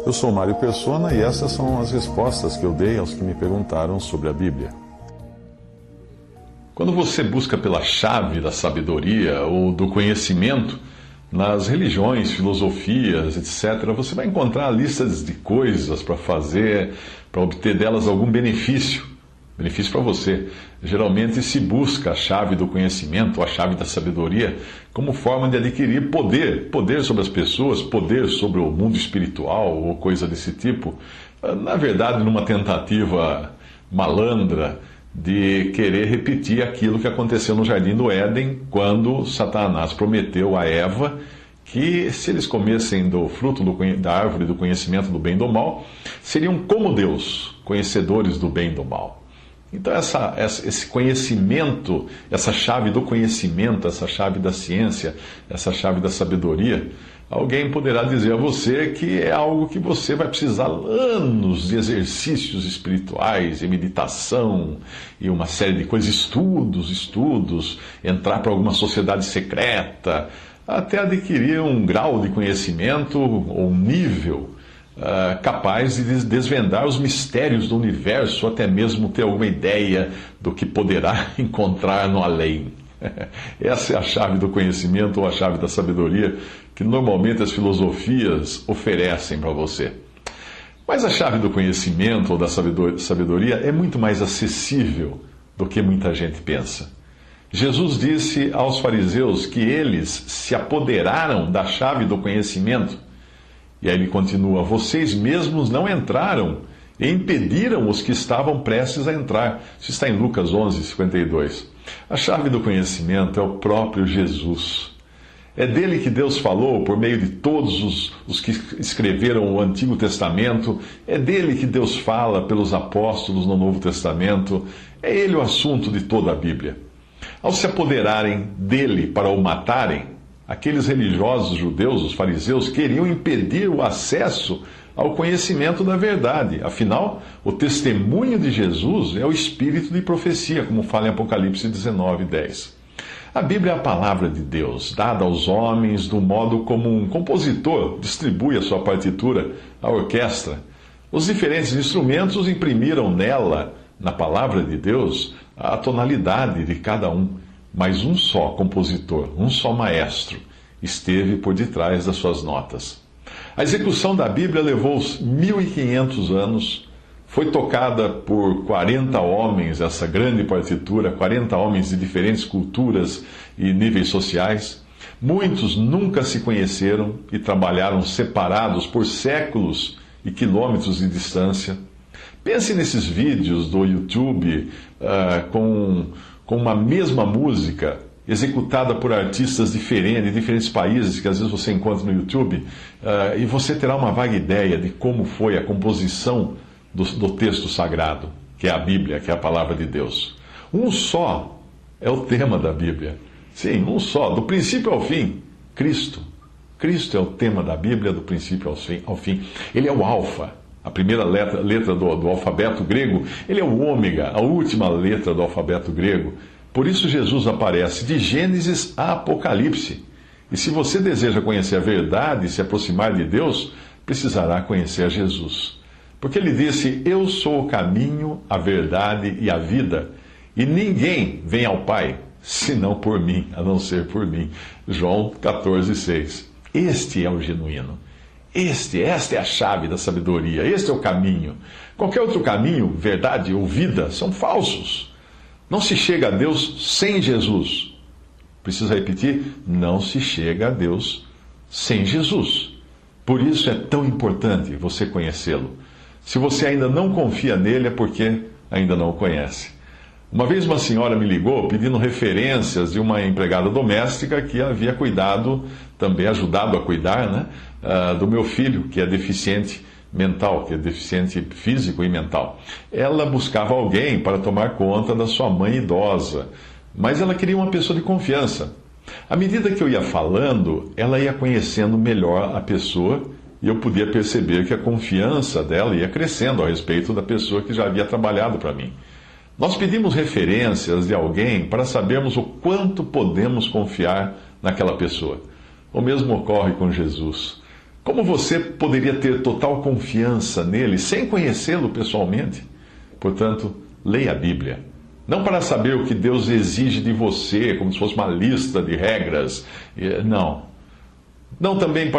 Eu sou Mário Persona e essas são as respostas que eu dei aos que me perguntaram sobre a Bíblia. Quando você busca pela chave da sabedoria ou do conhecimento, nas religiões, filosofias, etc., você vai encontrar listas de coisas para fazer, para obter delas algum benefício para você. Geralmente se busca a chave do conhecimento, ou a chave da sabedoria, como forma de adquirir poder sobre as pessoas, poder sobre o mundo espiritual ou coisa desse tipo. Na verdade, numa tentativa malandra de querer repetir aquilo que aconteceu no Jardim do Éden, quando Satanás prometeu a Eva que se eles comessem do fruto da árvore do conhecimento do bem e do mal, seriam como Deus, conhecedores do bem e do mal. Então esse conhecimento, essa chave do conhecimento, essa chave da ciência, essa chave da sabedoria, alguém poderá dizer a você que é algo que você vai precisar anos de exercícios espirituais e meditação e uma série de coisas, estudos, entrar para alguma sociedade secreta, até adquirir um grau de conhecimento ou um nível capaz de desvendar os mistérios do universo, até mesmo ter alguma ideia do que poderá encontrar no além. Essa é a chave do conhecimento ou a chave da sabedoria que normalmente as filosofias oferecem para você. Mas a chave do conhecimento ou da sabedoria é muito mais acessível do que muita gente pensa. Jesus disse aos fariseus que eles se apoderaram da chave do conhecimento. E aí ele continua: vocês mesmos não entraram e impediram os que estavam prestes a entrar. Isso está em Lucas 11:52. A chave do conhecimento é o próprio Jesus. É dele que Deus falou por meio de todos os que escreveram o Antigo Testamento. É dele que Deus fala pelos apóstolos no Novo Testamento. É ele o assunto de toda a Bíblia. Ao se apoderarem dele para o matarem, aqueles religiosos judeus, os fariseus, queriam impedir o acesso ao conhecimento da verdade. Afinal, o testemunho de Jesus é o espírito de profecia, como fala em Apocalipse 19:10. A Bíblia é a palavra de Deus, dada aos homens do modo como um compositor distribui a sua partitura à orquestra. Os diferentes instrumentos imprimiram nela, na palavra de Deus, a tonalidade de cada um. Mas um só compositor, um só maestro, esteve por detrás das suas notas. A execução da Bíblia levou 1.500 anos, foi tocada por 40 homens, essa grande partitura, 40 homens de diferentes culturas e níveis sociais. Muitos nunca se conheceram e trabalharam separados por séculos e quilômetros de distância. Pense nesses vídeos do YouTube com uma mesma música, executada por artistas diferentes, de diferentes países, que às vezes você encontra no YouTube, e você terá uma vaga ideia de como foi a composição do texto sagrado, que é a Bíblia, que é a palavra de Deus. Um só é o tema da Bíblia. Sim, um só, do princípio ao fim, Cristo. Cristo é o tema da Bíblia, do princípio ao fim. Ele é o Alfa, a primeira letra do alfabeto grego. Ele é o Ômega, a última letra do alfabeto grego. Por isso Jesus aparece de Gênesis a Apocalipse. E se você deseja conhecer a verdade e se aproximar de Deus, precisará conhecer Jesus. Porque ele disse: eu sou o caminho, a verdade e a vida, e ninguém vem ao Pai senão por mim, a não ser por mim. João 14:6. Este é o genuíno. Esta é a chave da sabedoria, este é o caminho. Qualquer outro caminho, verdade ou vida, são falsos. Não se chega a Deus sem Jesus. Preciso repetir, não se chega a Deus sem Jesus. Por isso é tão importante você conhecê-lo. Se você ainda não confia nele, é porque ainda não o conhece. Uma vez uma senhora me ligou pedindo referências de uma empregada doméstica que havia cuidado, também ajudado a cuidar, né, do meu filho, que é deficiente mental, que é deficiente físico e mental. Ela buscava alguém para tomar conta da sua mãe idosa, mas ela queria uma pessoa de confiança. À medida que eu ia falando, ela ia conhecendo melhor a pessoa e eu podia perceber que a confiança dela ia crescendo a respeito da pessoa que já havia trabalhado para mim. Nós pedimos referências de alguém para sabermos o quanto podemos confiar naquela pessoa. O mesmo ocorre com Jesus. Como você poderia ter total confiança nele sem conhecê-lo pessoalmente? Portanto, leia a Bíblia. Não para saber o que Deus exige de você, como se fosse uma lista de regras. Não. Não também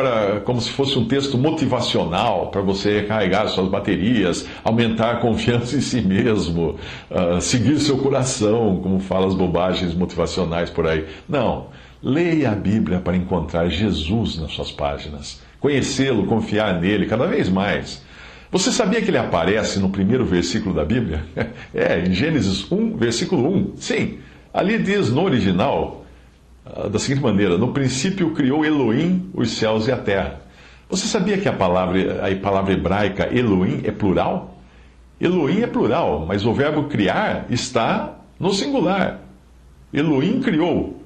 como se fosse um texto motivacional para você recarregar suas baterias, aumentar a confiança em si mesmo, seguir seu coração, como fala as bobagens motivacionais por aí. Não. Leia a Bíblia para encontrar Jesus nas suas páginas, conhecê-lo, confiar nele cada vez mais. Você sabia que ele aparece no primeiro versículo da Bíblia? Em Gênesis 1, versículo 1. Sim, ali diz no original, da seguinte maneira: no princípio criou Elohim os céus e a terra. Você sabia que a palavra hebraica Elohim é plural? Elohim é plural, mas o verbo criar está no singular. Elohim criou,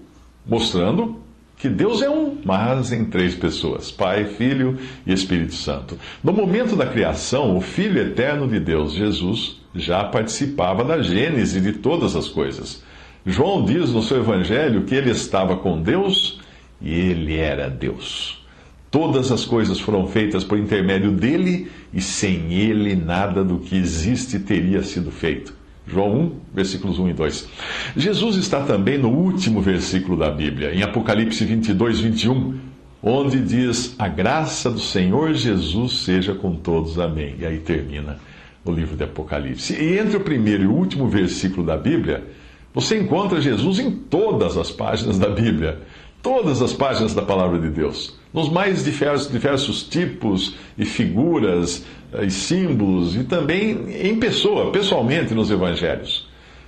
mostrando que Deus é um, mas em três pessoas: Pai, Filho e Espírito Santo. No momento da criação, o Filho eterno de Deus, Jesus, já participava da gênese de todas as coisas. João diz no seu evangelho que ele estava com Deus e ele era Deus. Todas as coisas foram feitas por intermédio dele e sem ele nada do que existe teria sido feito. João 1, versículos 1 e 2. Jesus está também no último versículo da Bíblia, em Apocalipse 22, 21, onde diz: a graça do Senhor Jesus seja com todos. Amém. E aí termina o livro de Apocalipse. E entre o primeiro e o último versículo da Bíblia, você encontra Jesus em todas as páginas da Bíblia. Todas as páginas da Palavra de Deus, nos mais diversos tipos e figuras e símbolos, e também em pessoalmente nos Evangelhos.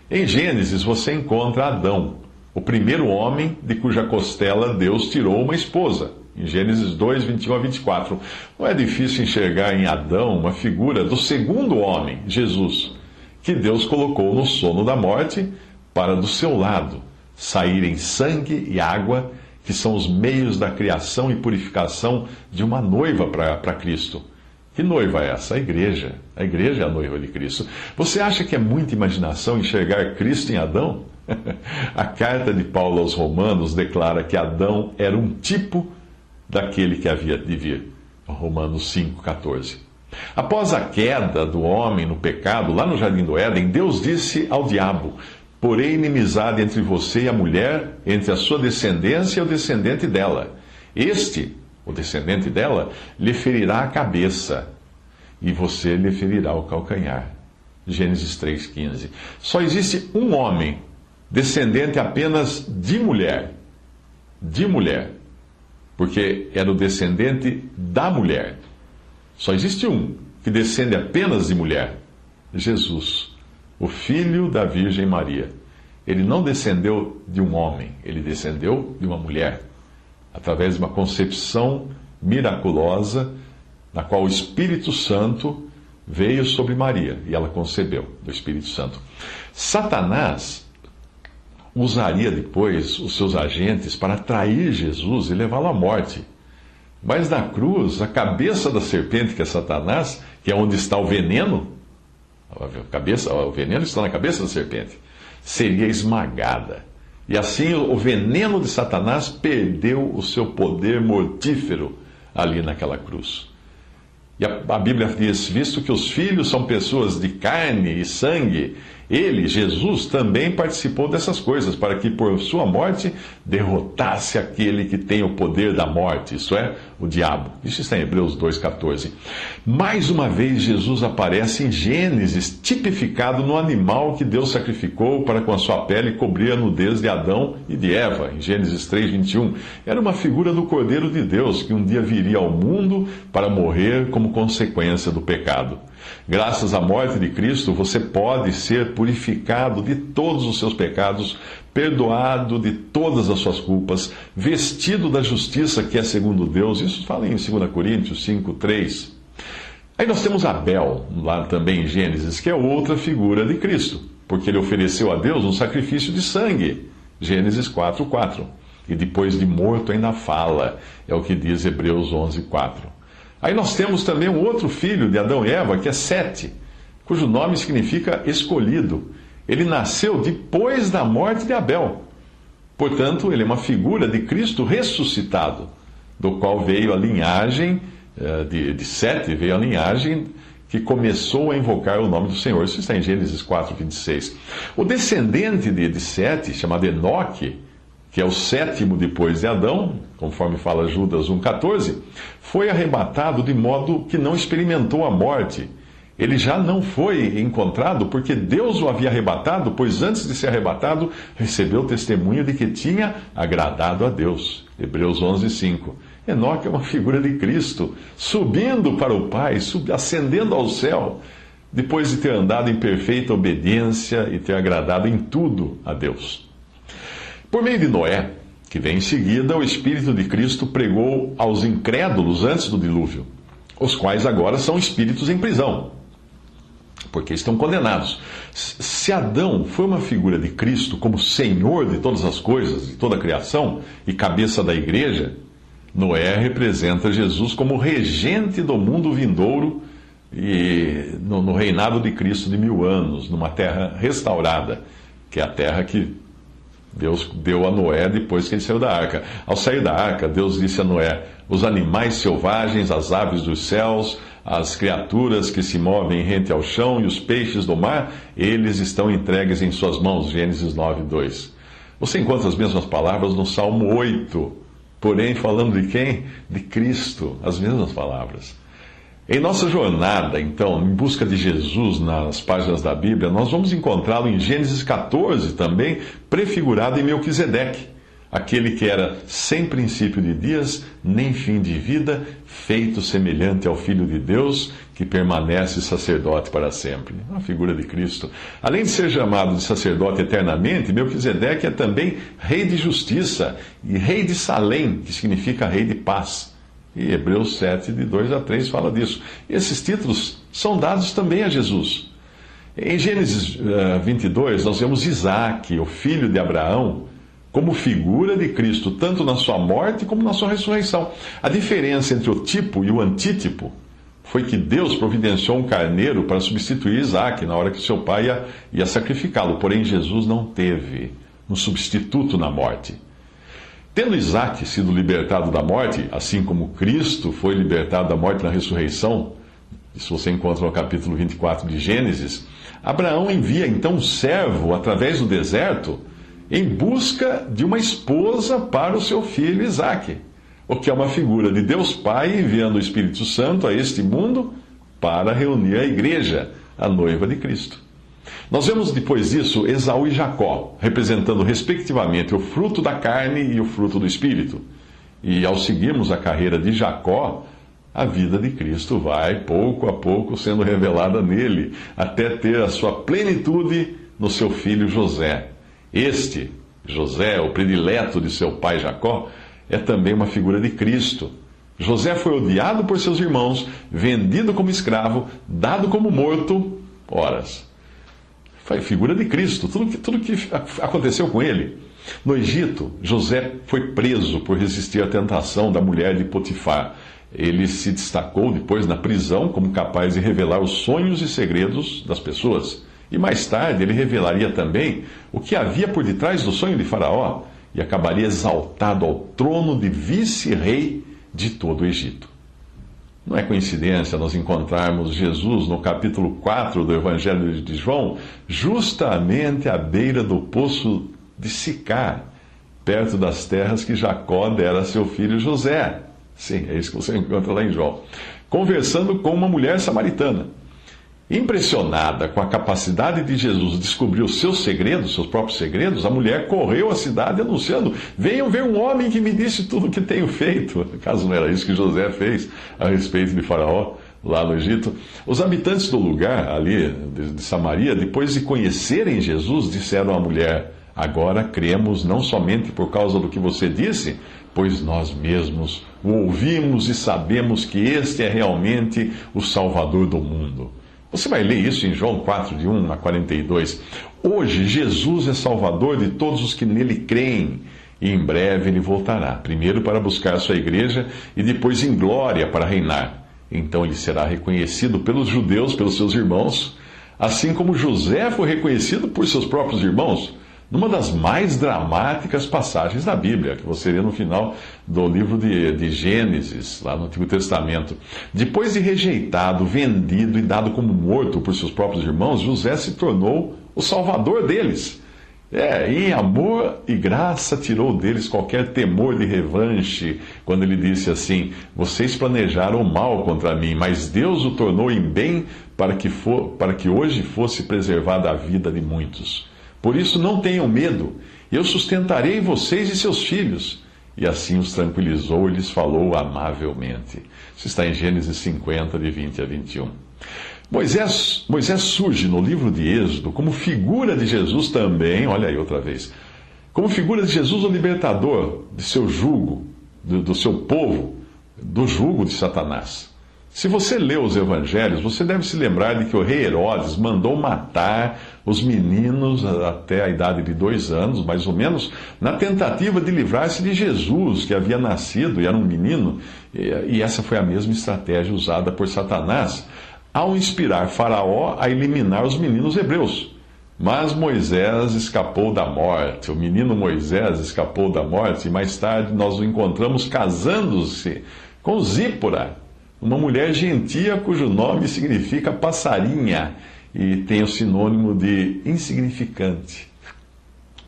Em Gênesis você encontra Adão, o primeiro homem de cuja costela Deus tirou uma esposa. Em Gênesis 2, 21 a 24. Não é difícil enxergar em Adão uma figura do segundo homem, Jesus, que Deus colocou no sono da morte para do seu lado saírem sangue e água, que são os meios da criação e purificação de uma noiva para Cristo. Que noiva é essa? A igreja. A igreja é a noiva de Cristo. Você acha que é muita imaginação enxergar Cristo em Adão? A carta de Paulo aos Romanos declara que Adão era um tipo daquele que havia de vir. Romanos 5,14. Após a queda do homem no pecado, lá no Jardim do Éden, Deus disse ao diabo: porém inimizade entre você e a mulher, entre a sua descendência e o descendente dela. Este, o descendente dela, lhe ferirá a cabeça, e você lhe ferirá o calcanhar. Gênesis 3,15. Só existe um homem, descendente apenas de mulher. De mulher. Porque era o descendente da mulher. Só existe um que descende apenas de mulher: Jesus, o filho da Virgem Maria. Ele não descendeu de um homem, ele descendeu de uma mulher, através de uma concepção miraculosa, na qual o Espírito Santo veio sobre Maria, e ela concebeu do Espírito Santo. Satanás usaria depois os seus agentes para trair Jesus e levá-lo à morte. Mas na cruz, a cabeça da serpente, que é Satanás, que é onde está o veneno, o veneno está na cabeça da serpente, seria esmagada. E assim o veneno de Satanás perdeu o seu poder mortífero ali naquela cruz. E a Bíblia diz: visto que os filhos são pessoas de carne e sangue, ele, Jesus, também participou dessas coisas, para que por sua morte derrotasse aquele que tem o poder da morte, isto é, o diabo. Isso está em Hebreus 2,14. Mais uma vez, Jesus aparece em Gênesis, tipificado no animal que Deus sacrificou para com a sua pele cobrir a nudez de Adão e de Eva, em Gênesis 3,21. Era uma figura do Cordeiro de Deus, que um dia viria ao mundo para morrer como consequência do pecado. Graças à morte de Cristo, você pode ser purificado de todos os seus pecados, perdoado de todas as suas culpas, vestido da justiça que é segundo Deus. Isso fala em 2 Coríntios 5,3. Aí nós temos Abel, lá também em Gênesis, que é outra figura de Cristo, porque ele ofereceu a Deus um sacrifício de sangue. Gênesis 4,4. E depois de morto ainda fala, é o que diz Hebreus 11,4. Aí nós temos também um outro filho de Adão e Eva, que é Sete, cujo nome significa escolhido. Ele nasceu depois da morte de Abel. Portanto, ele é uma figura de Cristo ressuscitado, do qual veio a linhagem de Sete veio a linhagem que começou a invocar o nome do Senhor. Isso está em Gênesis 4, 26. O descendente de Sete, chamado Enoque, que é o sétimo depois de Adão, conforme fala Judas 1,14, foi arrebatado de modo que não experimentou a morte. Ele já não foi encontrado porque Deus o havia arrebatado, pois antes de ser arrebatado, recebeu testemunho de que tinha agradado a Deus. Hebreus 11:5. Enoque é uma figura de Cristo, subindo para o Pai, ascendendo ao céu, depois de ter andado em perfeita obediência e ter agradado em tudo a Deus. Por meio de Noé, que vem em seguida, o Espírito de Cristo pregou aos incrédulos antes do dilúvio, os quais agora são espíritos em prisão, porque estão condenados. Se Adão foi uma figura de Cristo como Senhor de todas as coisas, de toda a criação, e cabeça da igreja, Noé representa Jesus como regente do mundo vindouro e no reinado de Cristo de 1000 anos, numa terra restaurada, que é a terra que Deus deu a Noé depois que ele saiu da arca. Ao sair da arca, Deus disse a Noé: os animais selvagens, as aves dos céus, as criaturas que se movem rente ao chão e os peixes do mar, eles estão entregues em suas mãos. Gênesis 9:2. Você encontra as mesmas palavras no Salmo 8, porém falando de quem? De Cristo, as mesmas palavras. Em nossa jornada, então, em busca de Jesus nas páginas da Bíblia, nós vamos encontrá-lo em Gênesis 14 também, prefigurado em Melquisedeque, aquele que era sem princípio de dias, nem fim de vida, feito semelhante ao Filho de Deus, que permanece sacerdote para sempre. Uma figura de Cristo. Além de ser chamado de sacerdote eternamente, Melquisedeque é também rei de justiça e rei de Salém, que significa rei de paz. E Hebreus 7, de 2 a 3, fala disso. E esses títulos são dados também a Jesus. Em Gênesis 22, nós vemos Isaac, o filho de Abraão, como figura de Cristo, tanto na sua morte como na sua ressurreição. A diferença entre o tipo e o antítipo foi que Deus providenciou um carneiro para substituir Isaac na hora que seu pai ia sacrificá-lo. Porém, Jesus não teve um substituto na morte. Tendo Isaac sido libertado da morte, assim como Cristo foi libertado da morte na ressurreição, isso você encontra no capítulo 24 de Gênesis, Abraão envia então um servo através do deserto em busca de uma esposa para o seu filho Isaac, o que é uma figura de Deus Pai enviando o Espírito Santo a este mundo para reunir a igreja, a noiva de Cristo. Nós vemos depois disso Esaú e Jacó, representando respectivamente o fruto da carne e o fruto do Espírito. E ao seguirmos a carreira de Jacó, a vida de Cristo vai, pouco a pouco, sendo revelada nele, até ter a sua plenitude no seu filho José. Este, José, o predileto de seu pai Jacó, é também uma figura de Cristo. José foi odiado por seus irmãos, vendido como escravo, dado como morto, horas. Foi figura de Cristo, tudo que aconteceu com ele. No Egito, José foi preso por resistir à tentação da mulher de Potifar. Ele se destacou depois na prisão como capaz de revelar os sonhos e segredos das pessoas. E mais tarde ele revelaria também o que havia por detrás do sonho de Faraó e acabaria exaltado ao trono de vice-rei de todo o Egito. Não é coincidência nós encontrarmos Jesus no capítulo 4 do Evangelho de João, justamente à beira do poço de Sicar, perto das terras que Jacó dera a seu filho José. Sim, é isso que você encontra lá em João. Conversando com uma mulher samaritana. Impressionada com a capacidade de Jesus de descobrir os seus segredos, seus próprios segredos, a mulher correu à cidade anunciando: venham ver um homem que me disse tudo o que tenho feito. Caso não era isso que José fez a respeito de Faraó, lá no Egito. Os habitantes do lugar, ali de Samaria, depois de conhecerem Jesus, disseram à mulher: agora cremos não somente por causa do que você disse, pois nós mesmos o ouvimos e sabemos que este é realmente o Salvador do mundo. Você vai ler isso em João 4, de 1 a 42. Hoje, Jesus é Salvador de todos os que nele creem. E em breve ele voltará, primeiro para buscar a sua igreja e depois em glória para reinar. Então ele será reconhecido pelos judeus, pelos seus irmãos, assim como José foi reconhecido por seus próprios irmãos. numa das mais dramáticas passagens da Bíblia, que você lê no final do livro de Gênesis, lá no Antigo Testamento. Depois de rejeitado, vendido e dado como morto por seus próprios irmãos, José se tornou o salvador deles. Em amor e graça tirou deles qualquer temor de revanche, quando ele disse assim: vocês planejaram o mal contra mim, mas Deus o tornou em bem para que hoje fosse preservada a vida de muitos. Por isso não tenham medo, eu sustentarei vocês e seus filhos. E assim os tranquilizou e lhes falou amavelmente. Isso está em Gênesis 50, de 20 a 21. Moisés surge no livro de Êxodo como figura de Jesus também, olha aí outra vez, como figura de Jesus o libertador de seu jugo, do seu povo, do jugo de Satanás. Se você lê os evangelhos, você deve se lembrar de que o rei Herodes mandou matar os meninos até a idade de 2 anos, mais ou menos, na tentativa de livrar-se de Jesus, que havia nascido e era um menino, e essa foi a mesma estratégia usada por Satanás ao inspirar Faraó a eliminar os meninos hebreus. Mas Moisés escapou da morte, o menino Moisés escapou da morte, e mais tarde nós o encontramos casando-se com Zípora, uma mulher gentia cujo nome significa passarinha e tem o sinônimo de insignificante.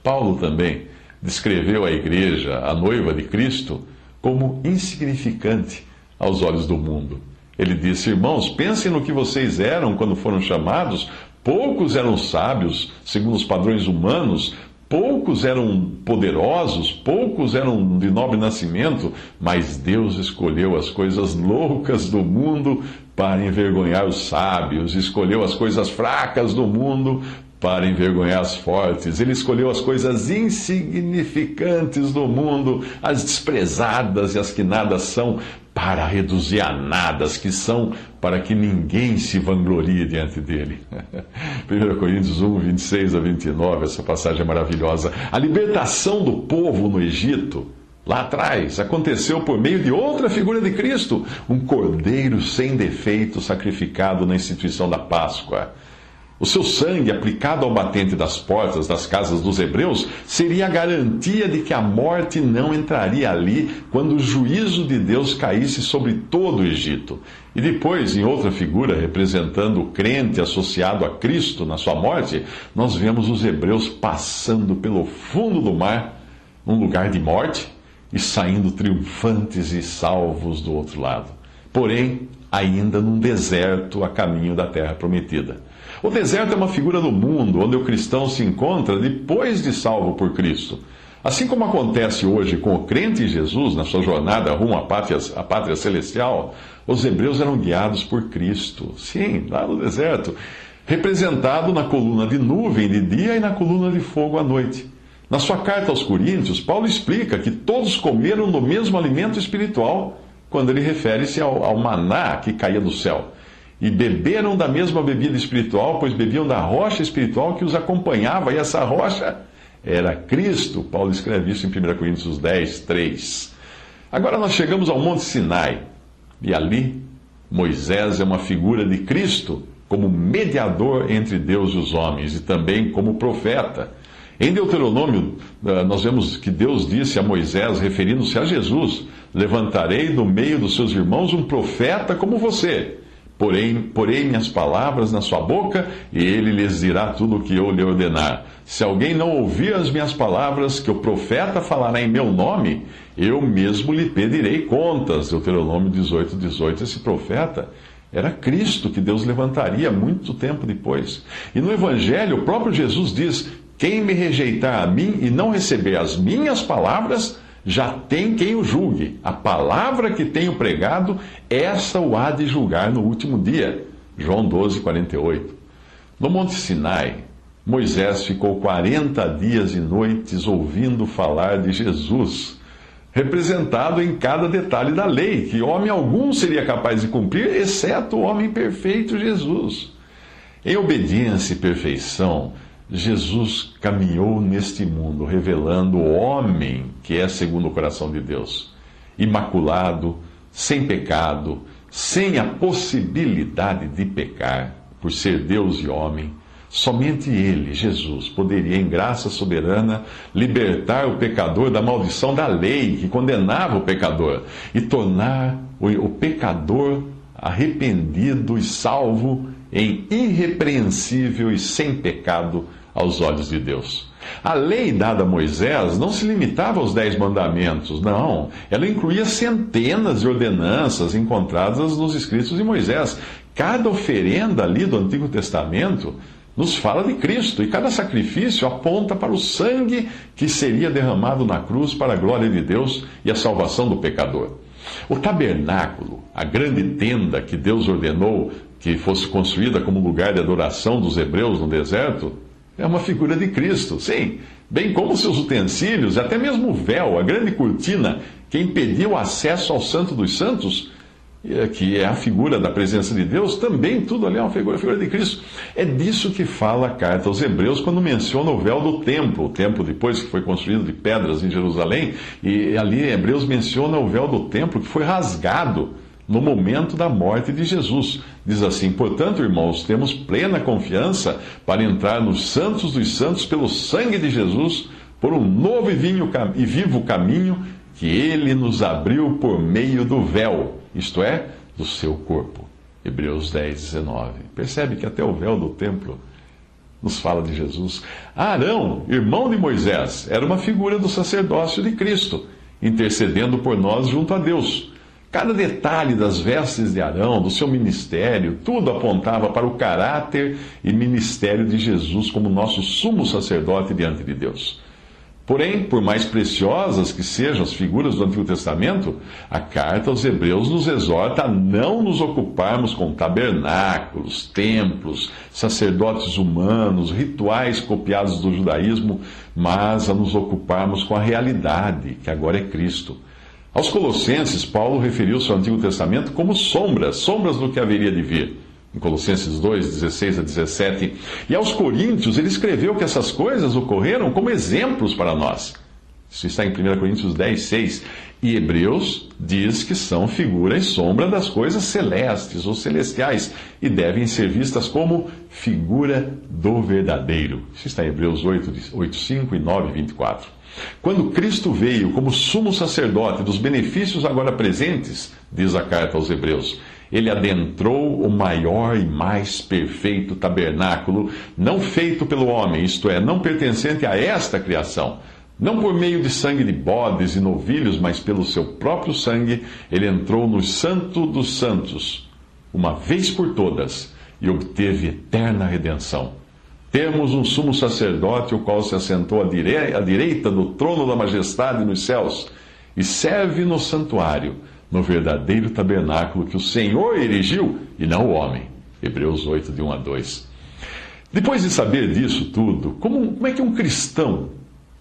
Paulo também descreveu a igreja, a noiva de Cristo, como insignificante aos olhos do mundo. Ele disse: irmãos, pensem no que vocês eram quando foram chamados. Poucos eram sábios, segundo os padrões humanos, poucos eram poderosos, poucos eram de nobre nascimento, mas Deus escolheu as coisas loucas do mundo para envergonhar os sábios, escolheu as coisas fracas do mundo para envergonhar as fortes. Ele escolheu as coisas insignificantes do mundo, as desprezadas e as que nada são, para reduzir a nada as que são, para que ninguém se vanglorie diante dele. 1 Coríntios 1, 26 a 29, essa passagem é maravilhosa. A libertação do povo no Egito, lá atrás, aconteceu por meio de outra figura de Cristo, um cordeiro sem defeito sacrificado na instituição da Páscoa. O seu sangue, aplicado ao batente das portas das casas dos hebreus, seria a garantia de que a morte não entraria ali quando o juízo de Deus caísse sobre todo o Egito. E depois, em outra figura, representando o crente associado a Cristo na sua morte, nós vemos os hebreus passando pelo fundo do mar, um lugar de morte, e saindo triunfantes e salvos do outro lado. Porém, ainda num deserto a caminho da terra prometida. O deserto é uma figura do mundo onde o cristão se encontra depois de salvo por Cristo. Assim como acontece hoje com o crente em Jesus na sua jornada rumo à pátria celestial, os hebreus eram guiados por Cristo. Sim, lá no deserto, representado na coluna de nuvem de dia e na coluna de fogo à noite. Na sua carta aos Coríntios, Paulo explica que todos comeram do mesmo alimento espiritual, quando ele refere-se ao maná que caía do céu. E beberam da mesma bebida espiritual, pois bebiam da rocha espiritual que os acompanhava, e essa rocha era Cristo. Paulo escreve isso em 1 Coríntios 10, 3. Agora nós chegamos ao Monte Sinai, e ali Moisés é uma figura de Cristo, como mediador entre Deus e os homens, e também como profeta. Em Deuteronômio, nós vemos que Deus disse a Moisés, referindo-se a Jesus: levantarei do meio dos seus irmãos um profeta como você. Porei minhas palavras na sua boca, e ele lhes dirá tudo o que eu lhe ordenar. Se alguém não ouvir as minhas palavras, que o profeta falará em meu nome, eu mesmo lhe pedirei contas. Deuteronômio 18, 18. Esse profeta era Cristo, que Deus levantaria muito tempo depois. E no Evangelho, o próprio Jesus diz: quem me rejeitar a mim e não receber as minhas palavras, já tem quem o julgue. A palavra que tenho pregado, essa o há de julgar no último dia. João 12, 48. No Monte Sinai, Moisés ficou 40 dias e noites ouvindo falar de Jesus, representado em cada detalhe da lei, que homem algum seria capaz de cumprir, exceto o homem perfeito Jesus. Em obediência e perfeição, Jesus caminhou neste mundo, revelando o homem que é segundo o coração de Deus, imaculado, sem pecado, sem a possibilidade de pecar, por ser Deus e homem, Somente Ele, Jesus, poderia, em graça soberana, libertar o pecador da maldição da lei que condenava o pecador e tornar o pecador arrependido e salvo em irrepreensível e sem pecado aos olhos de Deus. A lei dada a Moisés não se limitava aos 10 mandamentos, não. Ela incluía centenas de ordenanças encontradas nos escritos de Moisés. Cada oferenda ali do Antigo Testamento nos fala de Cristo, e cada sacrifício aponta para o sangue que seria derramado na cruz para a glória de Deus e a salvação do pecador. O tabernáculo, a grande tenda que Deus ordenou que fosse construída como lugar de adoração dos hebreus no deserto, é uma figura de Cristo, sim, bem como seus utensílios, até mesmo o véu, a grande cortina que impedia o acesso ao Santo dos Santos, que é a figura da presença de Deus, também tudo ali é uma figura de Cristo. É disso que fala a carta aos Hebreus quando menciona o véu do templo. O templo, depois que foi construído de pedras em Jerusalém, e ali Hebreus menciona o véu do templo que foi rasgado no momento da morte de Jesus. Diz assim: portanto, irmãos, temos plena confiança para entrar nos santos dos santos pelo sangue de Jesus, por um novo e vivo caminho que Ele nos abriu por meio do véu, isto é, do seu corpo. Hebreus 10, 19. Percebe que até o véu do templo nos fala de Jesus. Arão, irmão de Moisés, era uma figura do sacerdócio de Cristo, intercedendo por nós junto a Deus. Cada detalhe das vestes de Arão, do seu ministério, tudo apontava para o caráter e ministério de Jesus como nosso sumo sacerdote diante de Deus. Porém, por mais preciosas que sejam as figuras do Antigo Testamento, a carta aos Hebreus nos exorta a não nos ocuparmos com tabernáculos, templos, sacerdotes humanos, rituais copiados do judaísmo, mas a nos ocuparmos com a realidade, que agora é Cristo. Aos Colossenses, Paulo referiu-se ao Antigo Testamento como sombras do que haveria de vir. Em Colossenses 2, 16 a 17. E aos Coríntios, ele escreveu que essas coisas ocorreram como exemplos para nós. Isso está em 1 Coríntios 10, 6. E Hebreus diz que são figura e sombra das coisas celestes ou celestiais e devem ser vistas como figura do verdadeiro. Isso está em Hebreus 8, 5 e 9, 24. Quando Cristo veio como sumo sacerdote dos benefícios agora presentes, diz a carta aos Hebreus, ele adentrou o maior e mais perfeito tabernáculo, não feito pelo homem, isto é, não pertencente a esta criação. Não por meio de sangue de bodes e novilhos, mas pelo seu próprio sangue, ele entrou no Santo dos Santos, uma vez por todas, e obteve eterna redenção. Temos um sumo sacerdote, o qual se assentou à direita do trono da majestade nos céus, e serve no santuário, no verdadeiro tabernáculo que o Senhor erigiu, e não o homem. Hebreus 8, de 1 a 2. Depois de saber disso tudo, como é que um cristão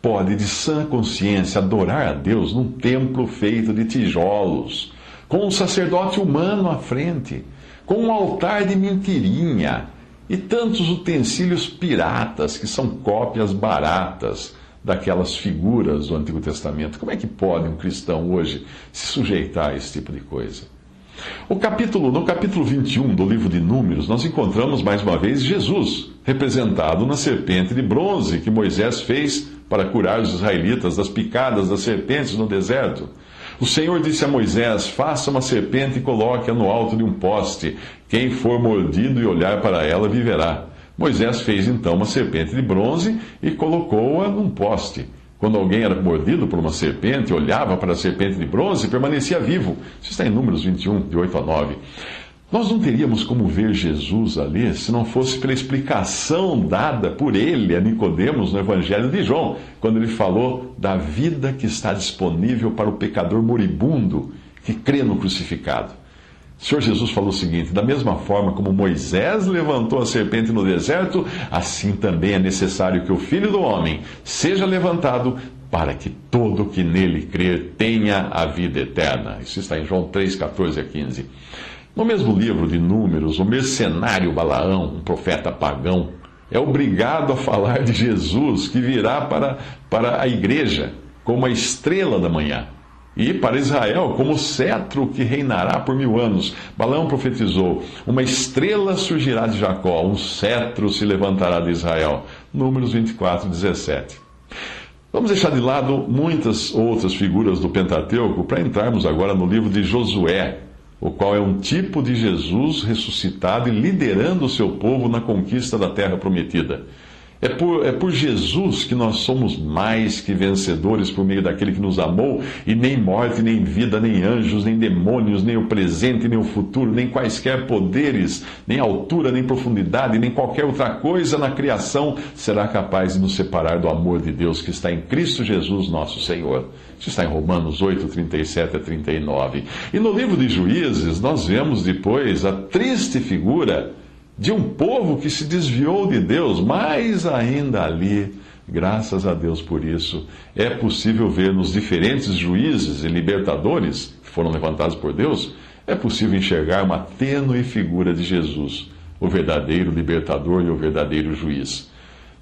pode, de sã consciência, adorar a Deus num templo feito de tijolos, com um sacerdote humano à frente, com um altar de mentirinha e tantos utensílios piratas que são cópias baratas daquelas figuras do Antigo Testamento? Como é que pode um cristão hoje se sujeitar a esse tipo de coisa? No capítulo 21 do livro de Números, nós encontramos mais uma vez Jesus, representado na serpente de bronze que Moisés fez para curar os israelitas das picadas das serpentes no deserto. O Senhor disse a Moisés: faça uma serpente e coloque-a no alto de um poste. Quem for mordido e olhar para ela viverá. Moisés fez então uma serpente de bronze e colocou-a num poste. Quando alguém era mordido por uma serpente, olhava para a serpente de bronze e permanecia vivo. Isso está em Números 21, de 8 a 9. Nós não teríamos como ver Jesus ali se não fosse pela explicação dada por ele a Nicodemos no Evangelho de João, quando ele falou da vida que está disponível para o pecador moribundo que crê no crucificado. O Senhor Jesus falou o seguinte: da mesma forma como Moisés levantou a serpente no deserto, assim também é necessário que o Filho do Homem seja levantado para que todo que nele crer tenha a vida eterna. Isso está em João 3, 14 a 15. No mesmo livro de Números, o mercenário Balaão, um profeta pagão, é obrigado a falar de Jesus que virá para a igreja como a estrela da manhã. e para Israel como cetro que reinará por 1000 anos. Balaão profetizou: uma estrela surgirá de Jacó, um cetro se levantará de Israel. Números 24, 17. Vamos deixar de lado muitas outras figuras do Pentateuco para entrarmos agora no livro de Josué, o qual é um tipo de Jesus ressuscitado e liderando o seu povo na conquista da terra prometida. É por Jesus que nós somos mais que vencedores por meio daquele que nos amou, e nem morte, nem vida, nem anjos, nem demônios, nem o presente, nem o futuro, nem quaisquer poderes, nem altura, nem profundidade, nem qualquer outra coisa na criação será capaz de nos separar do amor de Deus que está em Cristo Jesus, nosso Senhor. Isso está em Romanos 8, 37 a 39. E no livro de Juízes, nós vemos depois a triste figura de um povo que se desviou de Deus, mas ainda ali, graças a Deus por isso, é possível ver nos diferentes juízes e libertadores que foram levantados por Deus, é possível enxergar uma tênue figura de Jesus, o verdadeiro libertador e o verdadeiro juiz.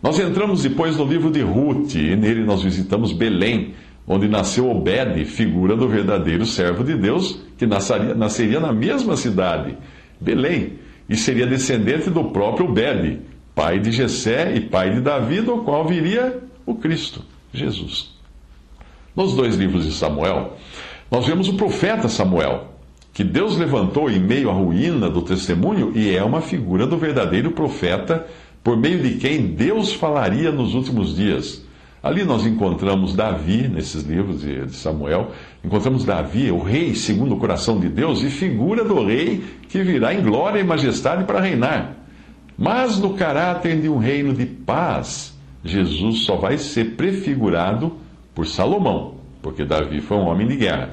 Nós entramos depois no livro de Ruth, e nele nós visitamos Belém, onde nasceu Obed, figura do verdadeiro servo de Deus, que nasceria na mesma cidade, Belém, e seria descendente do próprio Obed, pai de Jessé e pai de Davi, do qual viria o Cristo, Jesus. Nos 2 livros de Samuel, nós vemos o profeta Samuel, que Deus levantou em meio à ruína do testemunho, e é uma figura do verdadeiro profeta, por meio de quem Deus falaria nos últimos dias. Ali nós encontramos Davi, nesses livros de Samuel, encontramos Davi, o rei segundo o coração de Deus, e figura do rei que virá em glória e majestade para reinar. Mas no caráter de um reino de paz, Jesus só vai ser prefigurado por Salomão, porque Davi foi um homem de guerra.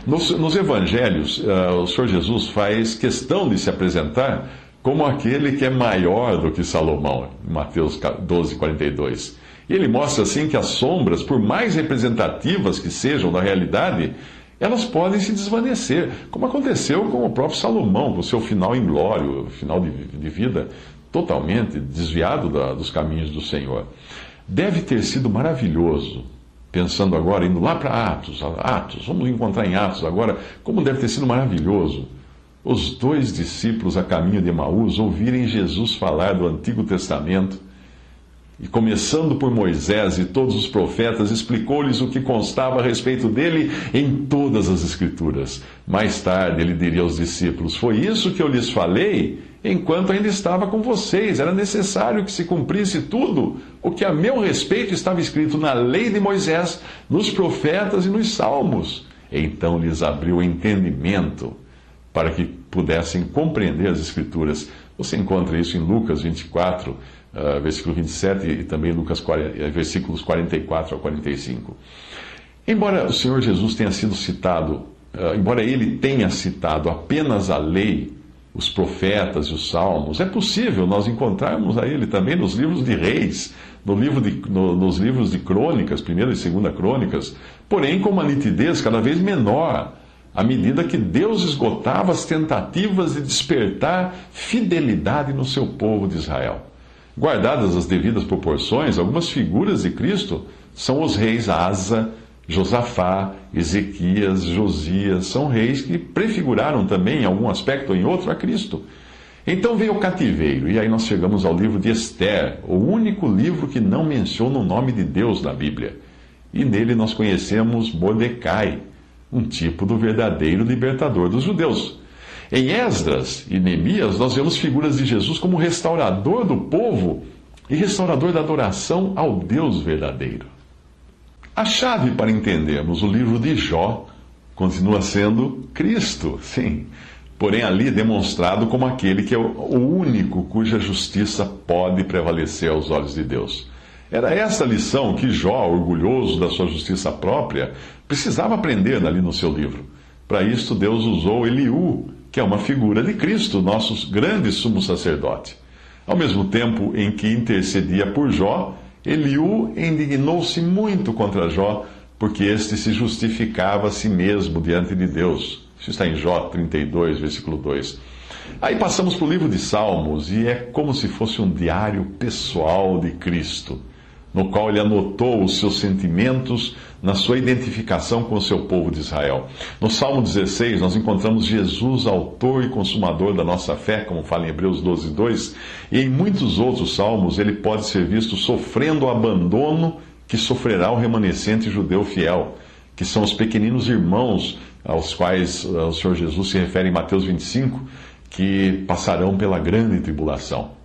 Nos evangelhos, o Senhor Jesus faz questão de se apresentar como aquele que é maior do que Salomão, em Mateus 12, 42. E ele mostra assim que as sombras, por mais representativas que sejam da realidade, elas podem se desvanecer, como aconteceu com o próprio Salomão, com o seu final inglório, final de vida totalmente desviado dos caminhos do Senhor. Deve ter sido maravilhoso, pensando agora, indo lá para Atos, vamos encontrar em Atos agora, como deve ter sido maravilhoso os 2 discípulos a caminho de Emaús ouvirem Jesus falar do Antigo Testamento. E começando por Moisés e todos os profetas, explicou-lhes o que constava a respeito dele em todas as Escrituras. Mais tarde ele diria aos discípulos: foi isso que eu lhes falei enquanto ainda estava com vocês. Era necessário que se cumprisse tudo o que a meu respeito estava escrito na lei de Moisés, nos profetas e nos salmos. Então lhes abriu o entendimento para que pudessem compreender as Escrituras. Você encontra isso em Lucas 24, versículo 27, e também Lucas 40, versículos 44 a 45. Embora o Senhor Jesus tenha sido citado, embora ele tenha citado apenas a lei, os profetas e os salmos, é possível nós encontrarmos a ele também nos livros de Reis, nos livros de Crônicas, 1ª e 2ª Crônicas, porém com uma nitidez cada vez menor, à medida que Deus esgotava as tentativas de despertar fidelidade no seu povo de Israel. Guardadas as devidas proporções, algumas figuras de Cristo são os reis Asa, Josafá, Ezequias, Josias. São reis que prefiguraram também, em algum aspecto ou em outro, a Cristo. Então veio o cativeiro, e aí nós chegamos ao livro de Ester, o único livro que não menciona o nome de Deus na Bíblia. E nele nós conhecemos Mordecai, um tipo do verdadeiro libertador dos judeus. Em Esdras e Neemias, nós vemos figuras de Jesus como restaurador do povo e restaurador da adoração ao Deus verdadeiro. A chave para entendermos o livro de Jó continua sendo Cristo, sim, porém ali demonstrado como aquele que é o único cuja justiça pode prevalecer aos olhos de Deus. Era essa lição que Jó, orgulhoso da sua justiça própria, precisava aprender ali no seu livro. Para isto, Deus usou Eliú, que é uma figura de Cristo, nosso grande sumo sacerdote. Ao mesmo tempo em que intercedia por Jó, Eliú indignou-se muito contra Jó, porque este se justificava a si mesmo diante de Deus. Isso está em Jó 32, versículo 2. Aí passamos para o livro de Salmos, e é como se fosse um diário pessoal de Cristo. no qual ele anotou os seus sentimentos na sua identificação com o seu povo de Israel. No Salmo 16, nós encontramos Jesus, autor e consumador da nossa fé, como fala em Hebreus 12, 2, e em muitos outros salmos ele pode ser visto sofrendo o abandono que sofrerá o remanescente judeu fiel, que são os pequeninos irmãos aos quais o Senhor Jesus se refere em Mateus 25, que passarão pela grande tribulação.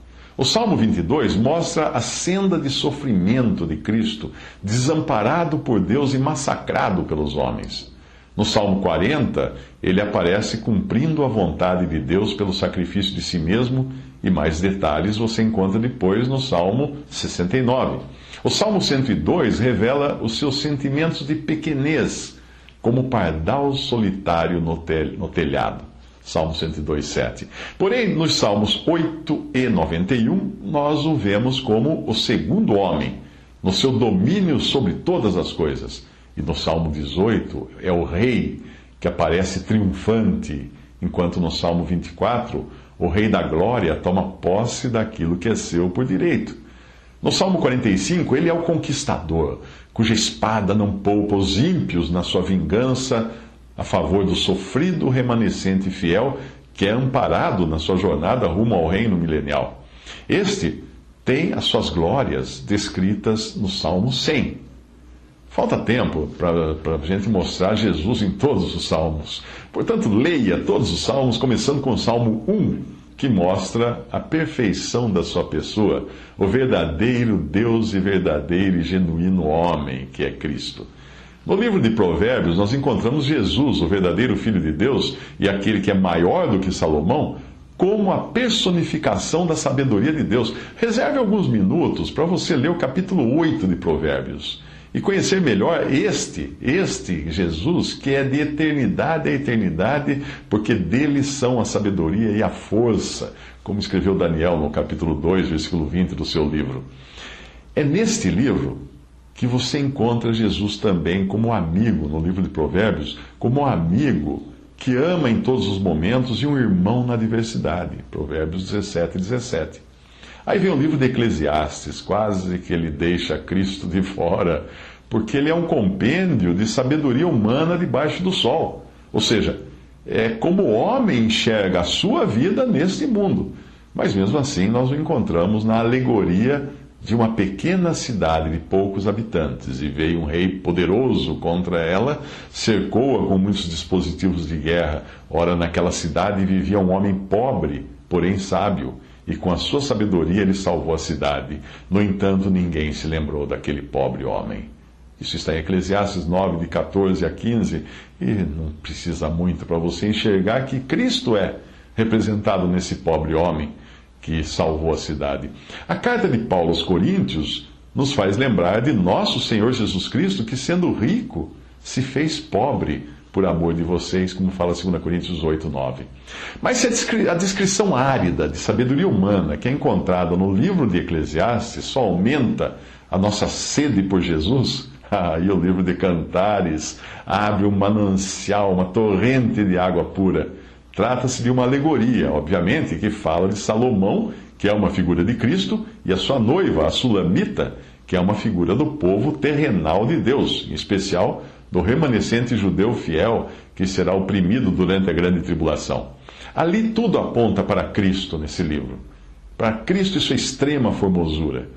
O Salmo 22 mostra a senda de sofrimento de Cristo, desamparado por Deus e massacrado pelos homens. No Salmo 40, ele aparece cumprindo a vontade de Deus pelo sacrifício de si mesmo, e mais detalhes você encontra depois no Salmo 69. O Salmo 102 revela os seus sentimentos de pequenez, como pardal solitário no telhado. Salmo 102, 7. Porém, nos Salmos 8 e 91, nós o vemos como o segundo homem, no seu domínio sobre todas as coisas. E no Salmo 18, é o rei que aparece triunfante, enquanto no Salmo 24, o rei da glória toma posse daquilo que é seu por direito. No Salmo 45, ele é o conquistador, cuja espada não poupa os ímpios na sua vingança a favor do sofrido remanescente fiel que é amparado na sua jornada rumo ao reino milenial. Este tem as suas glórias descritas no Salmo 100. Falta tempo para a gente mostrar Jesus em todos os salmos. Portanto, leia todos os salmos, começando com o Salmo 1, que mostra a perfeição da sua pessoa, o verdadeiro Deus e verdadeiro e genuíno homem que é Cristo. No livro de Provérbios, nós encontramos Jesus, o verdadeiro Filho de Deus, e aquele que é maior do que Salomão, como a personificação da sabedoria de Deus. Reserve alguns minutos para você ler o capítulo 8 de Provérbios e conhecer melhor este Jesus, que é de eternidade a eternidade, porque dele são a sabedoria e a força, como escreveu Daniel no capítulo 2, versículo 20 do seu livro. É neste livro que você encontra Jesus também como amigo, no livro de Provérbios, como um amigo que ama em todos os momentos e um irmão na adversidade. Provérbios 17, 17. Aí vem o livro de Eclesiastes, quase que ele deixa Cristo de fora, porque ele é um compêndio de sabedoria humana debaixo do sol. Ou seja, é como o homem enxerga a sua vida neste mundo. Mas mesmo assim nós o encontramos na alegoria de uma pequena cidade de poucos habitantes, e veio um rei poderoso contra ela, cercou-a com muitos dispositivos de guerra. Ora, naquela cidade vivia um homem pobre, porém sábio, e com a sua sabedoria ele salvou a cidade. No entanto, ninguém se lembrou daquele pobre homem. Isso está em Eclesiastes 9, de 14 a 15, e não precisa muito para você enxergar que Cristo é representado nesse pobre homem que salvou a cidade. A carta de Paulo aos Coríntios nos faz lembrar de nosso Senhor Jesus Cristo, que sendo rico, se fez pobre por amor de vocês, como fala 2 Coríntios 8, 9. Mas se a descrição árida de sabedoria humana que é encontrada no livro de Eclesiastes só aumenta a nossa sede por Jesus, aí o livro de Cantares abre um manancial, uma torrente de água pura. Trata-se de uma alegoria, obviamente, que fala de Salomão, que é uma figura de Cristo, e a sua noiva, a Sulamita, que é uma figura do povo terrenal de Deus, em especial do remanescente judeu fiel, que será oprimido durante a grande tribulação. Ali tudo aponta para Cristo nesse livro, para Cristo e sua extrema formosura.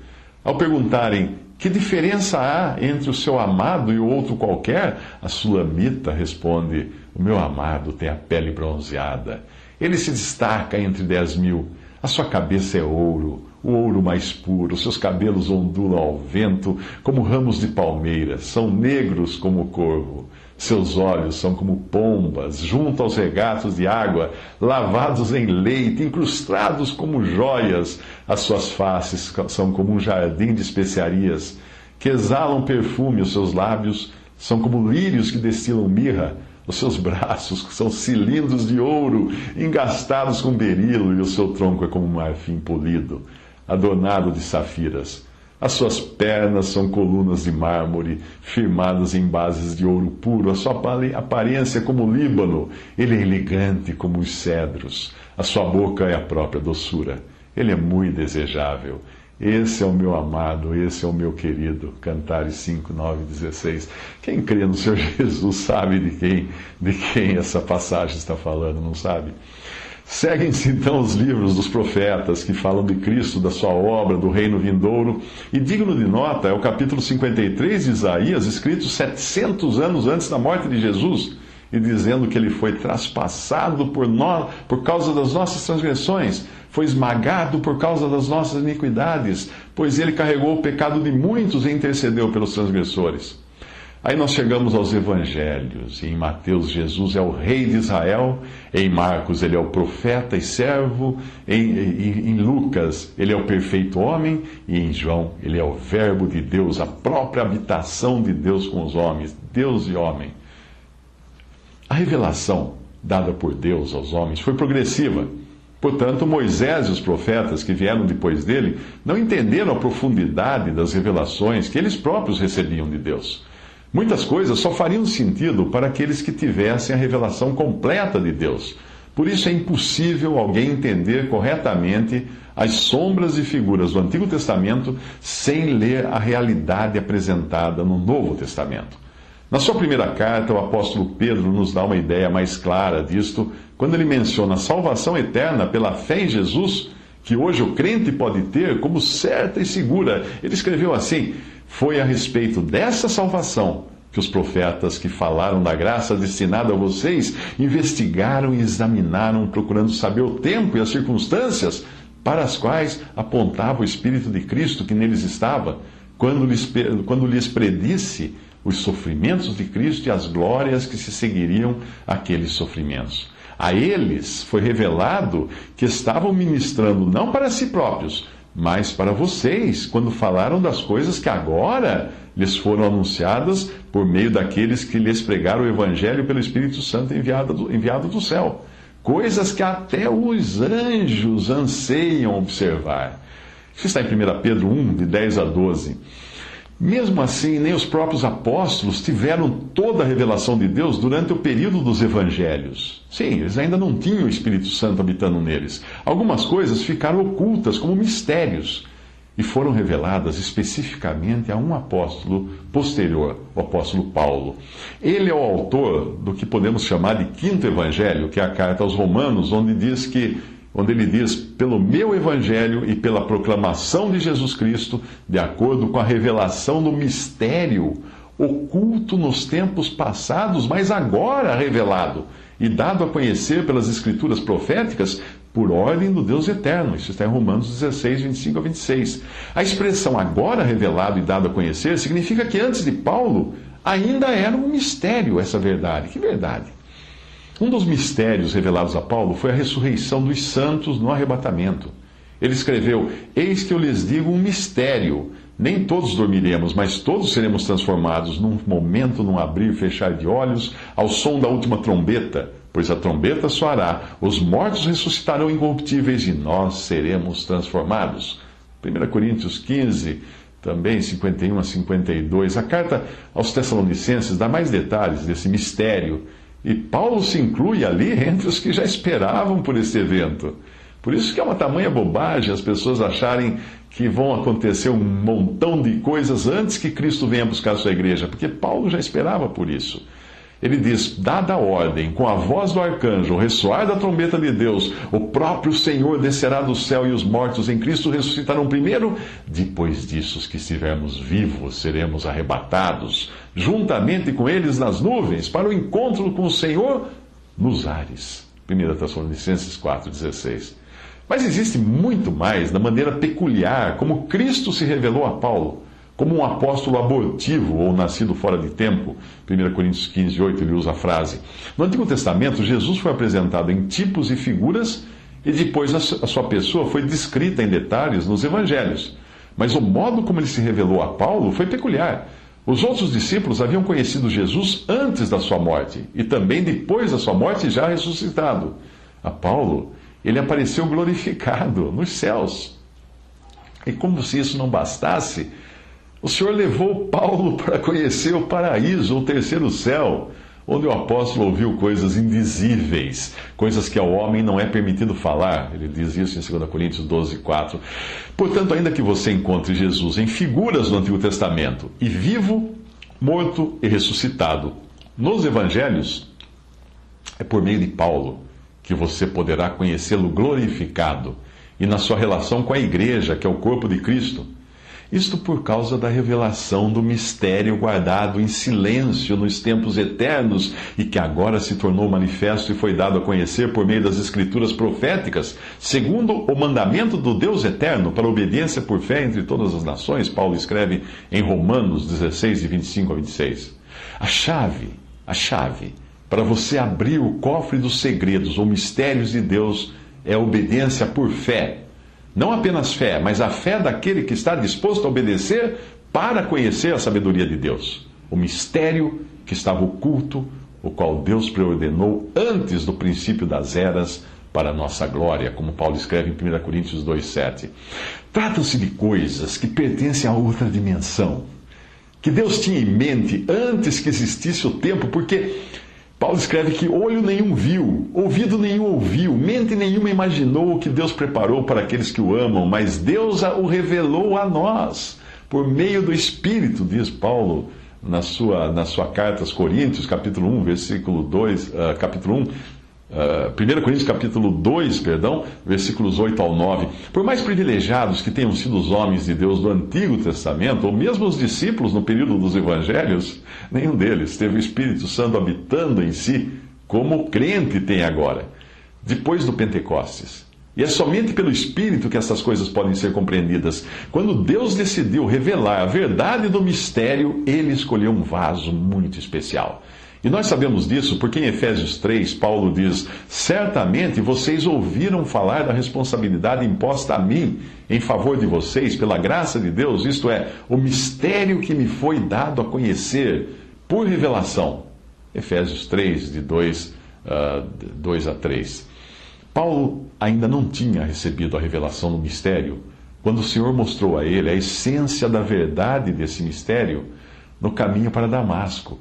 Ao perguntarem que diferença há entre o seu amado e o outro qualquer, a Sulamita responde: o meu amado tem a pele bronzeada. Ele se destaca entre 10.000. A sua cabeça é ouro, o ouro mais puro. Seus cabelos ondulam ao vento como ramos de palmeira. São negros como o corvo. Seus olhos são como pombas, junto aos regatos de água, lavados em leite, incrustados como joias. As suas faces são como um jardim de especiarias, que exalam perfume. Os seus lábios são como lírios que destilam mirra. Os seus braços são cilindros de ouro, engastados com berilo, e o seu tronco é como um marfim polido, adornado de safiras. As suas pernas são colunas de mármore, firmadas em bases de ouro puro. A sua aparência é como o Líbano. Ele é elegante como os cedros. A sua boca é a própria doçura. Ele é muito desejável. Esse é o meu amado, esse é o meu querido. Cantares 5, 9 e 16. Quem crê no Senhor Jesus sabe de quem essa passagem está falando, não sabe? Seguem-se então os livros dos profetas que falam de Cristo, da sua obra, do reino vindouro. E digno de nota é o capítulo 53 de Isaías, escrito 700 anos antes da morte de Jesus, e dizendo que ele foi traspassado por causa das nossas transgressões, foi esmagado por causa das nossas iniquidades, pois ele carregou o pecado de muitos e intercedeu pelos transgressores. Aí nós chegamos aos evangelhos, e em Mateus Jesus é o rei de Israel, em Marcos ele é o profeta e servo, em Lucas ele é o perfeito homem, e em João ele é o verbo de Deus, a própria habitação de Deus com os homens, Deus e homem. A revelação dada por Deus aos homens foi progressiva. Portanto, Moisés e os profetas que vieram depois dele não entenderam a profundidade das revelações que eles próprios recebiam de Deus. Muitas coisas só fariam sentido para aqueles que tivessem a revelação completa de Deus. Por isso é impossível alguém entender corretamente as sombras e figuras do Antigo Testamento sem ler a realidade apresentada no Novo Testamento. Na sua primeira carta, o apóstolo Pedro nos dá uma ideia mais clara disto, quando ele menciona a salvação eterna pela fé em Jesus, que hoje o crente pode ter como certa e segura. Ele escreveu assim: foi a respeito dessa salvação que os profetas que falaram da graça destinada a vocês investigaram e examinaram, procurando saber o tempo e as circunstâncias para as quais apontava o Espírito de Cristo que neles estava, quando lhes predisse os sofrimentos de Cristo e as glórias que se seguiriam àqueles sofrimentos. A eles foi revelado que estavam ministrando não para si próprios, mas para vocês, quando falaram das coisas que agora lhes foram anunciadas por meio daqueles que lhes pregaram o Evangelho pelo Espírito Santo enviado do céu. Coisas que até os anjos anseiam observar. Isso está em 1 Pedro 1, de 10 a 12. Mesmo assim, nem os próprios apóstolos tiveram toda a revelação de Deus durante o período dos evangelhos. Sim, eles ainda não tinham o Espírito Santo habitando neles. Algumas coisas ficaram ocultas como mistérios e foram reveladas especificamente a um apóstolo posterior, o apóstolo Paulo. Ele é o autor do que podemos chamar de quinto evangelho, que é a carta aos Romanos, onde ele diz, pelo meu evangelho e pela proclamação de Jesus Cristo, de acordo com a revelação do mistério oculto nos tempos passados, mas agora revelado e dado a conhecer pelas escrituras proféticas por ordem do Deus eterno. Isso está em Romanos 16, 25 a 26. A expressão agora revelado e dado a conhecer significa que antes de Paulo ainda era um mistério essa verdade. Que verdade? Um dos mistérios revelados a Paulo foi a ressurreição dos santos no arrebatamento. Ele escreveu: eis que eu lhes digo um mistério. Nem todos dormiremos, mas todos seremos transformados num momento, num abrir e fechar de olhos, ao som da última trombeta. Pois a trombeta soará, os mortos ressuscitarão incorruptíveis e nós seremos transformados. 1 Coríntios 15, também 51 a 52. A carta aos Tessalonicenses dá mais detalhes desse mistério. E Paulo se inclui ali entre os que já esperavam por esse evento. Por isso que é uma tamanha bobagem as pessoas acharem que vão acontecer um montão de coisas antes que Cristo venha buscar a sua igreja, porque Paulo já esperava por isso. Ele diz: dada a ordem, com a voz do arcanjo, o ressoar da trombeta de Deus, o próprio Senhor descerá do céu e os mortos em Cristo ressuscitarão primeiro. Depois disso, os que estivermos vivos seremos arrebatados, juntamente com eles nas nuvens, para o encontro com o Senhor nos ares. 1 Tessalonicenses 4,16. Mas existe muito mais da maneira peculiar como Cristo se revelou a Paulo, como um apóstolo abortivo ou nascido fora de tempo. 1 Coríntios 15, 8, ele usa a frase. No Antigo Testamento, Jesus foi apresentado em tipos e figuras e depois a sua pessoa foi descrita em detalhes nos evangelhos. Mas o modo como ele se revelou a Paulo foi peculiar. Os outros discípulos haviam conhecido Jesus antes da sua morte e também depois da sua morte já ressuscitado. A Paulo, ele apareceu glorificado nos céus. E como se isso não bastasse, o Senhor levou Paulo para conhecer o paraíso, o terceiro céu, onde o apóstolo ouviu coisas indizíveis, coisas que ao homem não é permitido falar. Ele diz isso em 2 Coríntios 12, 4. Portanto, ainda que você encontre Jesus em figuras no Antigo Testamento, e vivo, morto e ressuscitado, nos evangelhos, é por meio de Paulo que você poderá conhecê-lo glorificado e na sua relação com a igreja, que é o corpo de Cristo. Isto por causa da revelação do mistério guardado em silêncio nos tempos eternos e que agora se tornou manifesto e foi dado a conhecer por meio das escrituras proféticas, segundo o mandamento do Deus eterno, para obediência por fé entre todas as nações. Paulo escreve em Romanos 16, de 25 a 26. A chave para você abrir o cofre dos segredos ou mistérios de Deus é a obediência por fé. Não apenas fé, mas a fé daquele que está disposto a obedecer para conhecer a sabedoria de Deus. O mistério que estava oculto, o qual Deus preordenou antes do princípio das eras para a nossa glória, como Paulo escreve em 1 Coríntios 2,7. Trata-se de coisas que pertencem a outra dimensão, que Deus tinha em mente antes que existisse o tempo, porque Paulo escreve que olho nenhum viu, ouvido nenhum ouviu, mente nenhuma imaginou o que Deus preparou para aqueles que o amam, mas Deus o revelou a nós, por meio do Espírito, diz Paulo na sua carta aos Coríntios, capítulo 1, versículo 2, 1 Coríntios capítulo 2, versículos 8 ao 9. Por mais privilegiados que tenham sido os homens de Deus do Antigo Testamento, ou mesmo os discípulos no período dos Evangelhos, nenhum deles teve o Espírito Santo habitando em si, como o crente tem agora, depois do Pentecostes. E é somente pelo Espírito que essas coisas podem ser compreendidas. Quando Deus decidiu revelar a verdade do mistério, Ele escolheu um vaso muito especial. E nós sabemos disso porque em Efésios 3, Paulo diz: certamente vocês ouviram falar da responsabilidade imposta a mim em favor de vocês, pela graça de Deus, isto é, o mistério que me foi dado a conhecer por revelação. Efésios 3, de 2 a 3. Paulo ainda não tinha recebido a revelação do mistério, quando o Senhor mostrou a ele a essência da verdade desse mistério no caminho para Damasco.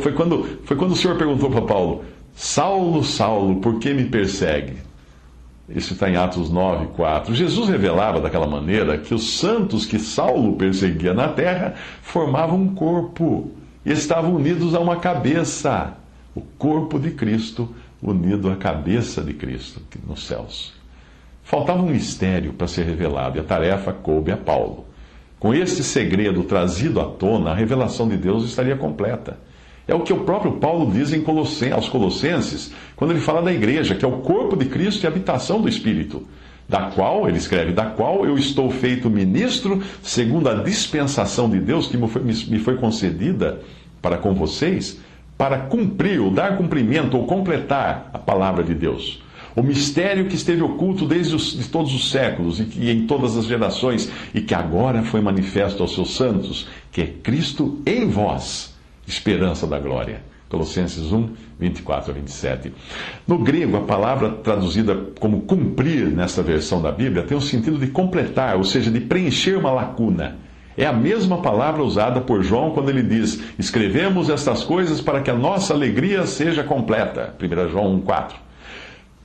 Foi quando o Senhor perguntou para Paulo: Saulo, Saulo, por que me persegue? Isso está em Atos 9, 4. Jesus revelava daquela maneira que os santos que Saulo perseguia na terra formavam um corpo e estavam unidos a uma cabeça, o corpo de Cristo unido à cabeça de Cristo nos céus. Faltava um mistério para ser revelado e a tarefa coube a Paulo. Com este segredo trazido à tona, a revelação de Deus estaria completa. É o que o próprio Paulo diz aos Colossenses, quando ele fala da igreja, que é o corpo de Cristo e a habitação do Espírito, da qual, ele escreve, da qual eu estou feito ministro, segundo a dispensação de Deus que me foi concedida para com vocês, para cumprir, ou dar cumprimento, ou completar a palavra de Deus. O mistério que esteve oculto desde todos os séculos e em todas as gerações, e que agora foi manifesto aos seus santos, que é Cristo em vós, esperança da glória. Colossenses 1, 24 a 27. No grego, a palavra traduzida como cumprir nesta versão da Bíblia tem o sentido de completar, ou seja, de preencher uma lacuna. É a mesma palavra usada por João quando ele diz: escrevemos estas coisas para que a nossa alegria seja completa. 1 João 1, 4.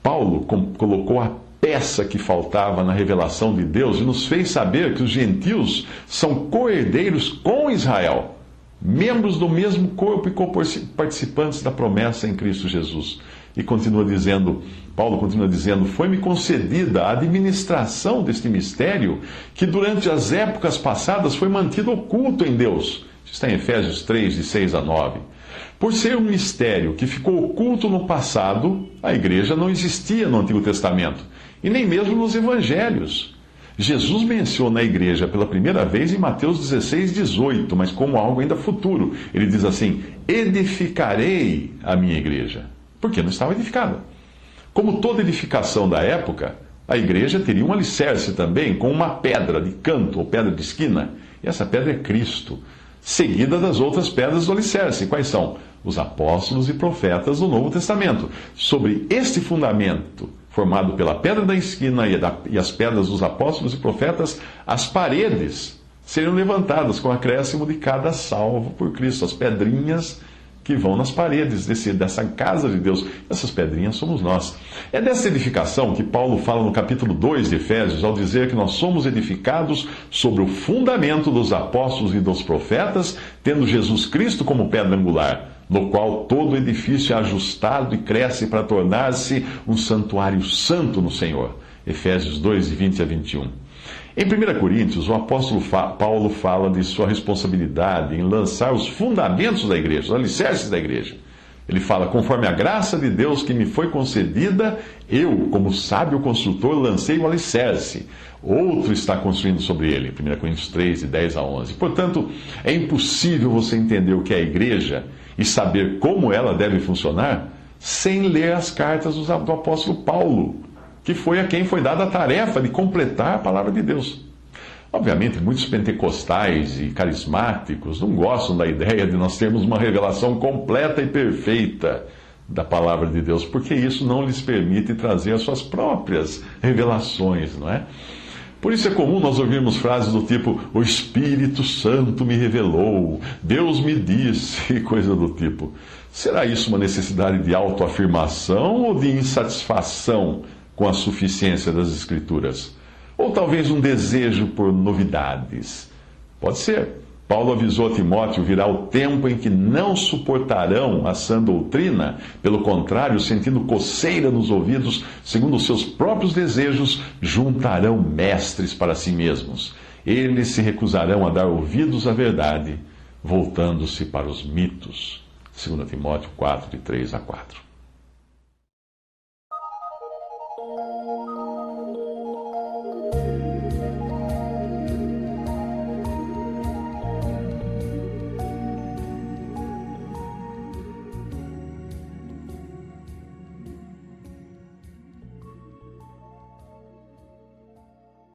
Paulo colocou a peça que faltava na revelação de Deus e nos fez saber que os gentios são co-herdeiros com Israel, membros do mesmo corpo e co-participantes da promessa em Cristo Jesus. E Paulo continua dizendo: foi-me concedida a administração deste mistério que durante as épocas passadas foi mantido oculto em Deus. Isso está em Efésios 3, de 6 a 9. Por ser um mistério que ficou oculto no passado, a igreja não existia no Antigo Testamento, e nem mesmo nos Evangelhos. Jesus menciona a igreja pela primeira vez em Mateus 16, 18, mas como algo ainda futuro. Ele diz assim: edificarei a minha igreja, porque não estava edificada. Como toda edificação da época, a igreja teria um alicerce também, com uma pedra de canto ou pedra de esquina, e essa pedra é Cristo, seguida das outras pedras do alicerce. Quais são? Os apóstolos e profetas do Novo Testamento. Sobre este fundamento, formado pela pedra da esquina e as pedras dos apóstolos e profetas, as paredes seriam levantadas com o acréscimo de cada salvo por Cristo. As pedrinhas que vão nas paredes dessa casa de Deus. Essas pedrinhas somos nós. É dessa edificação que Paulo fala no capítulo 2 de Efésios, ao dizer que nós somos edificados sobre o fundamento dos apóstolos e dos profetas, tendo Jesus Cristo como pedra angular, no qual todo edifício é ajustado e cresce para tornar-se um santuário santo no Senhor. Efésios 2, de 20 a 21. Em 1 Coríntios, o apóstolo Paulo fala de sua responsabilidade em lançar os fundamentos da igreja, os alicerces da igreja. Ele fala: conforme a graça de Deus que me foi concedida, eu, como sábio construtor, lancei o alicerce. Outro está construindo sobre ele. 1 Coríntios 3, de 10 a 11. Portanto, é impossível você entender o que é a igreja e saber como ela deve funcionar sem ler as cartas do apóstolo Paulo, que foi a quem foi dada a tarefa de completar a palavra de Deus. Obviamente, muitos pentecostais e carismáticos não gostam da ideia de nós termos uma revelação completa e perfeita da palavra de Deus, porque isso não lhes permite trazer as suas próprias revelações, não é? Por isso é comum nós ouvirmos frases do tipo: o Espírito Santo me revelou, Deus me disse, coisa do tipo. Será isso uma necessidade de autoafirmação ou de insatisfação com a suficiência das Escrituras? Ou talvez um desejo por novidades? Pode ser. Paulo avisou a Timóteo: virá o tempo em que não suportarão a sã doutrina, pelo contrário, sentindo coceira nos ouvidos, segundo os seus próprios desejos, juntarão mestres para si mesmos. Eles se recusarão a dar ouvidos à verdade, voltando-se para os mitos. 2 Timóteo 4, de 3 a 4.